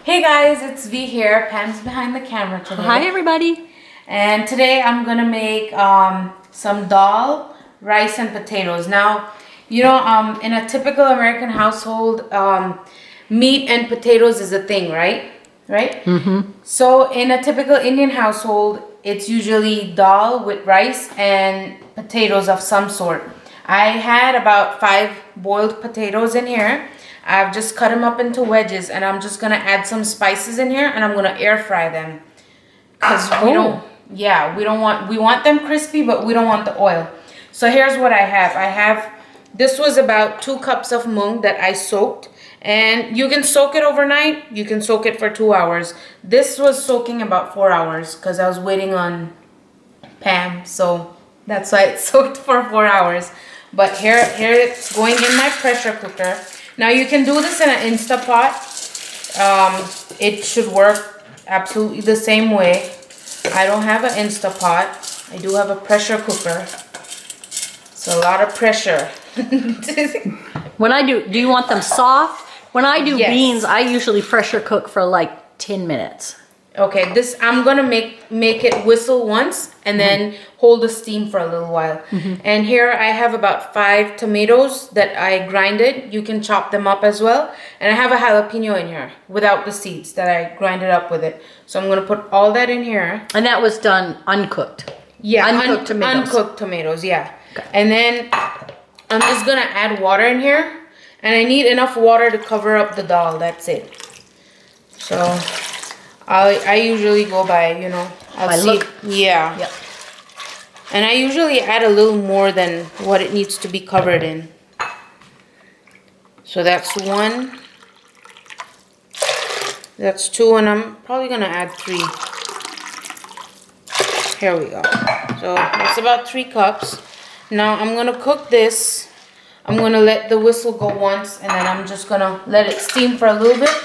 Hey guys, it's V here. Pam's behind the camera today. Hi everybody. And today I'm gonna make some dal, rice and potatoes. Now, you know, in a typical American household, meat and potatoes is a thing, right? Right? Mm-hmm. So in a typical Indian household, it's usually dal with rice and potatoes of some sort. I had about 5 boiled potatoes in here. I've just cut them up into wedges, and I'm just gonna add some spices in here, and I'm gonna air fry them. Cause we want them crispy, but we don't want the oil. So here's what I have. This was about 2 cups of moong that I soaked, and you can soak it overnight. You can soak it for 2 hours. This was soaking about 4 hours, cause I was waiting on Pam, so that's why it soaked for 4 hours. But here it's going in my pressure cooker. Now you can do this in an Instapot. It should work absolutely the same way. I don't have an Instapot. I do have a pressure cooker. It's a lot of pressure. When I do you want them soft? When I do beans, I usually pressure cook for like 10 minutes. Okay, I'm gonna make it whistle once and then hold the steam for a little while. And here I have about 5 tomatoes that I grinded. You can chop them up as well. And I have a jalapeno in here without the seeds that I grinded up with it. So I'm gonna put all that in here. And that was done uncooked. Yeah, uncooked tomatoes. Uncooked tomatoes, yeah. Okay. And then I'm just gonna add water in here. And I need enough water to cover up the dal. That's it. So I usually go by, you know, Look. Yeah. Yep. And I usually add a little more than what it needs to be covered in. So that's 1. That's 2, and I'm probably gonna add 3. Here we go. So that's about 3 cups. Now I'm gonna cook this. I'm gonna let the whistle go once, and then I'm just gonna let it steam for a little bit,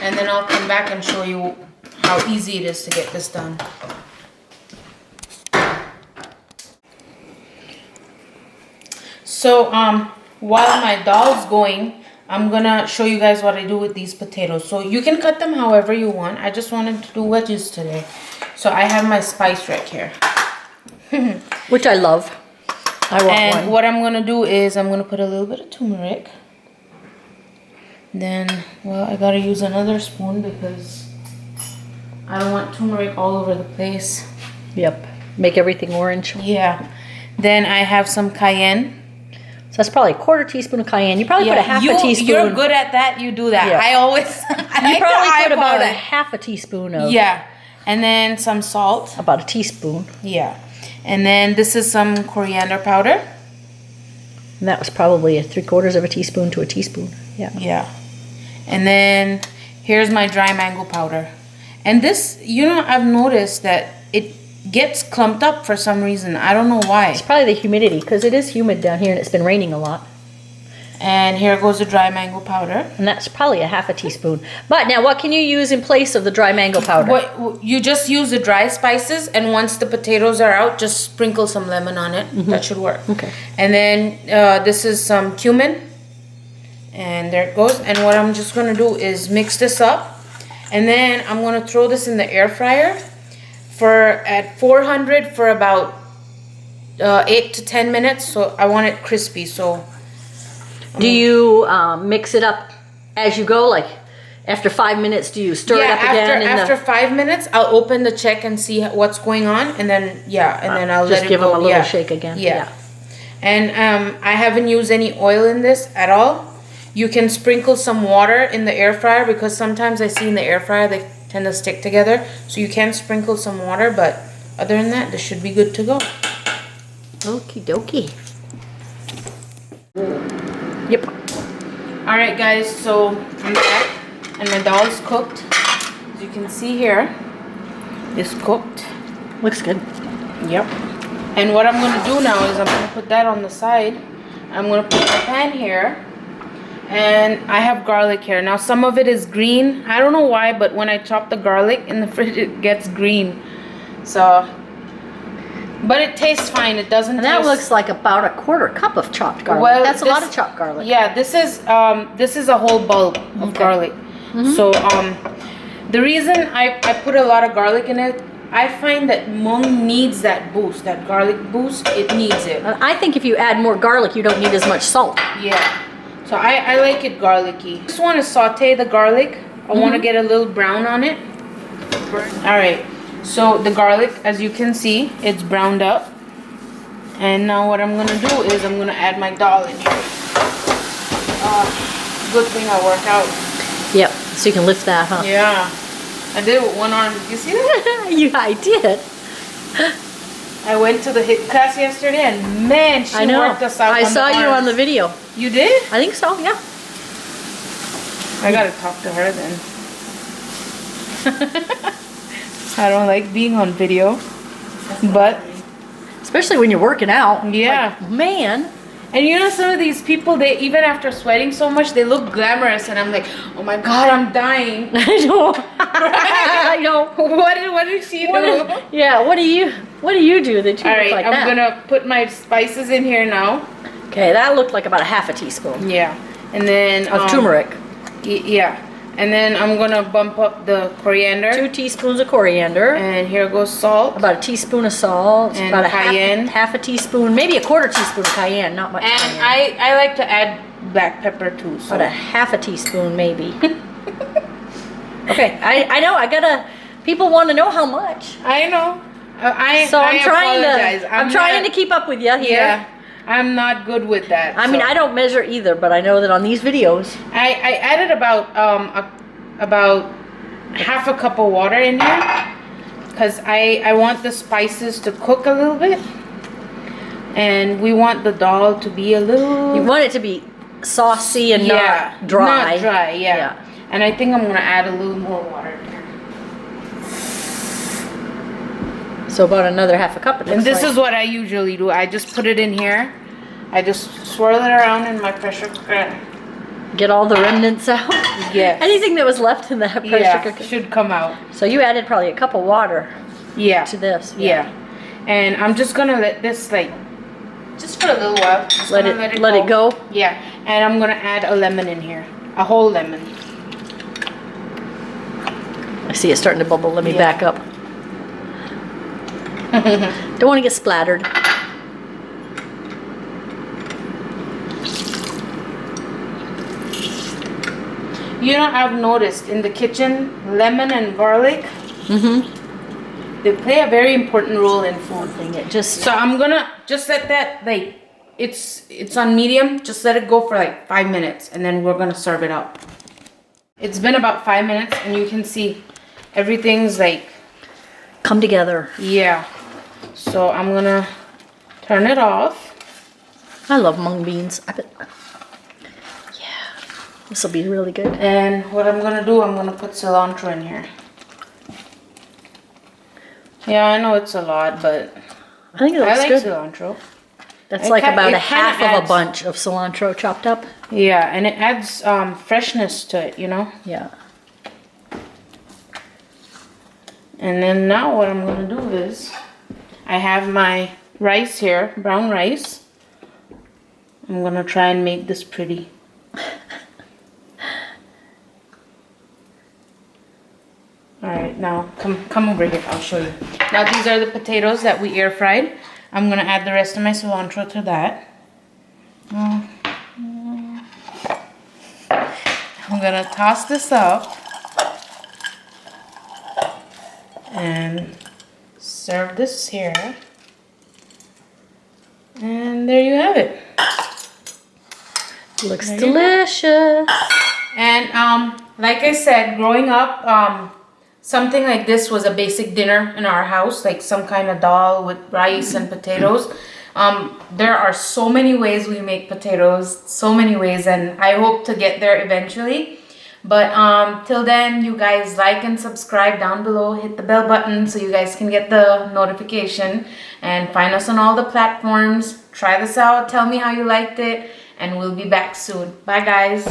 and then I'll come back and show you how easy it is to get this done. So while my dal's going, I'm gonna show you guys what I do with these potatoes. So you can cut them however you want. I just wanted to do wedges today. So I have my spice rack here. Which I love. I want and one. what I'm gonna do is I'm gonna put a little bit of turmeric. Then, well, I gotta use another spoon because I don't want turmeric all over the place. Yep. Make everything orange. Yeah. Then I have some cayenne. So that's probably a 1/4 teaspoon of cayenne. You probably put a half a teaspoon. You're good at that. You do that. Yeah. I always. You probably put about a half a teaspoon of. Yeah. And then some salt. About a teaspoon. Yeah. And then this is some coriander powder. And that was probably a 3/4 of a teaspoon to a teaspoon. Yeah. Yeah. And then here's my dry mango powder. And this, you know, I've noticed that it gets clumped up for some reason. I don't know why. It's probably the humidity because it is humid down here and it's been raining a lot. And here goes the dry mango powder. And that's probably a half a teaspoon. But now what can you use in place of the dry mango powder? What, you just use the dry spices, and once the potatoes are out, just sprinkle some lemon on it. That should work. Okay. And then this is some cumin. And there it goes. And what I'm just going to do is mix this up. And then I'm going to throw this in the air fryer at 400 for about 8 to 10 minutes. So I want it crispy. So do you mix it up as you go? Like after 5 minutes, do you stir it up again? After 5 minutes, I'll open the check and see what's going on. And then, then I'll just let it give go. them a little shake again. Yeah. And I haven't used any oil in this at all. You can sprinkle some water in the air fryer because sometimes I see in the air fryer they tend to stick together. So you can sprinkle some water, but other than that, this should be good to go. Okie dokie. Yep. Alright guys, so I'm back and my dal is cooked. As you can see here, it's cooked. Looks good. Yep. And what I'm going to do now is I'm going to put that on the side. I'm going to put my pan here. And I have garlic here. Now some of it is green. I don't know why, but when I chop the garlic in the fridge, it gets green. So, but it tastes fine. It doesn't. And that looks like about a 1/4 cup of chopped garlic. Well, that's a lot of chopped garlic. Yeah, this is a whole bulb of garlic. So The reason I put a lot of garlic in it, I find that Moong needs that boost, that garlic boost. It needs it. I think if you add more garlic, you don't need as much salt. Yeah. So I like it garlicky. Just want to saute the garlic. I want to get a little brown on it. All right. So the garlic, as you can see, it's browned up. And now what I'm going to do is I'm going to add my dal in here. Good thing I work out. Yep. So you can lift that, huh? Yeah. I did it with one arm. You see that? Yeah, I did. I went to the HIIT class yesterday and man, she worked us out. I saw you on the video. You did? I think so, yeah. I gotta talk to her then. I don't like being on video, but especially when you're working out. Yeah. Like, man. And you know, some of these people, they even after sweating so much, they look glamorous, and I'm like, oh my god, I'm dying. I know. Right? I know. What did she do? Yeah. What do you do that you All look right, like I'm that? gonna put my spices in here now. Okay, that looked like about a half a teaspoon. Yeah, and then Of turmeric. Yeah, and then I'm gonna bump up the coriander. 2 teaspoons of coriander. And here goes salt. About a teaspoon of salt. And about a cayenne. half a teaspoon, maybe a quarter teaspoon of cayenne. Not much. And cayenne. I like to add black pepper too. So. About a half a teaspoon, maybe. Okay, I know. I gotta. People want to know how much. I know. I'm trying to keep up with you here. Yeah, I'm not good with that. I mean, I don't measure either, but I know that on these videos. I added about half a cup of water in here because I want the spices to cook a little bit, and we want the dal to be a little. You want it to be saucy and not dry. Not dry, yeah. And I think I'm gonna add a little more water in here. So about another half a cup. And this is what I usually do. I just put it in here. I just swirl it around in my pressure cooker. Get all the remnants out. Yes. Anything that was left in that pressure cooker should come out. So you added probably a cup of water. Yeah. To this. Yeah. And I'm just gonna let this just for a little while. Just let it go. Yeah. And I'm gonna add a lemon in here, a whole lemon. I see it starting to bubble. Let me back up. Don't want to get splattered. You know, I've noticed in the kitchen, lemon and garlic, they play a very important role in food. So I'm gonna just let that, it's on medium, just let it go for like 5 minutes, and then we're gonna serve it up. It's been about 5 minutes, and you can see everything's come together. Yeah. So I'm gonna turn it off. I love mung beans. Yeah, this will be really good. And what I'm gonna do, I'm gonna put cilantro in here. Yeah, I know it's a lot, but I think it looks I like good. cilantro. That's like about a half of a bunch of cilantro chopped up. Yeah, and it adds freshness to it, you know? Yeah. And then now what I'm gonna do is, I have my rice here, brown rice. I'm gonna try and make this pretty. Alright, now come over here, I'll show you. Now these are the potatoes that we air fried. I'm gonna add the rest of my cilantro to that. I'm gonna toss this up and serve this here. And there you have it. Looks delicious. And like I said, growing up, something like this was a basic dinner in our house, like some kind of dal with rice and potatoes. There are so many ways we make potatoes, so many ways, and I hope to get there eventually. But till then, you guys like and subscribe down below, hit the bell button so you guys can get the notification, and find us on all the platforms. Try this out, tell me how you liked it, and we'll be back soon. Bye guys.